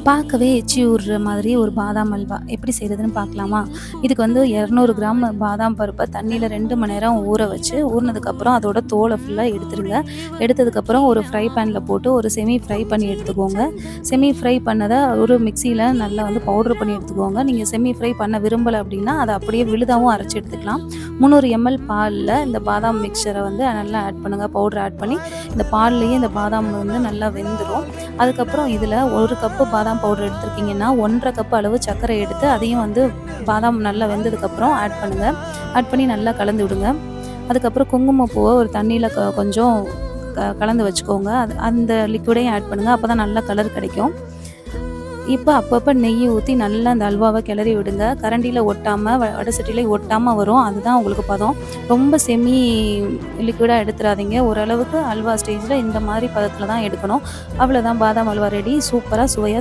பார்க்கவே எச்சி ஊறுற மாதிரி ஒரு பாதாம் அல்வா எப்படி செய்கிறதுன்னு பார்க்கலாமா? இதுக்கு வந்து 200 கிராம் பாதாம் பருப்பை தண்ணியில் 2 மணி நேரம் ஊற வச்சு ஊறினதுக்கப்புறம் அதோட தோலை ஃபுல்லாக எடுத்துருங்க. எடுத்ததுக்கப்புறம் ஒரு ஃப்ரை பேனில் போட்டு ஒரு செமி ஃப்ரை பண்ணி எடுத்துக்கோங்க. செமி ஃப்ரை பண்ணதை ஒரு மிக்சியில் நல்லா வந்து பவுட்ரு பண்ணி எடுத்துக்கோங்க. நீங்கள் செமி ஃப்ரை பண்ண விரும்பலை அப்படின்னா அதை அப்படியே விழுதாவும் அரைச்சி எடுத்துக்கலாம். 300 ml பாலில் இந்த பாதாம் மிக்சரை வந்து நல்லா ஆட் பண்ணுங்கள். பவுடர் ஆட் பண்ணி இந்த பால்லையே இந்த பாதாம் வந்து நல்லா வெந்துடும். அதுக்கப்புறம் இதில் 1 கப்பு பாதாம் பவுடர் எடுத்துருக்கீங்கன்னா 1.5 கப் அளவு சர்க்கரை எடுத்து அதையும் வந்து பாதாம் நல்லா வெந்ததுக்கப்புறம் ஆட் பண்ணுங்கள். ஆட் பண்ணி நல்லா கலந்து விடுங்க. அதுக்கப்புறம் குங்குமப்பூவை ஒரு தண்ணியில் கொஞ்சம் கலந்து வச்சுக்கோங்க. அந்த லிக்விடையும் ஆட் பண்ணுங்கள். அப்போ தான் நல்லா கலர் கிடைக்கும். இப்போ அப்பப்போ நெய் ஊற்றி நல்லா அந்த அல்வாவை கிளறி விடுங்க. கரண்டியில் ஒட்டாமல் வடை சட்டியில் ஒட்டாமல் வரும். அதுதான் உங்களுக்கு பதம். ரொம்ப செமி லிக்விடாக எடுத்துடாதீங்க. ஓரளவுக்கு அல்வா ஸ்டேஜில் இந்த மாதிரி பதத்தில் தான் எடுக்கணும். அவ்வளோதான், பாதாம் அல்வா ரெடி. சூப்பராக சுவையாக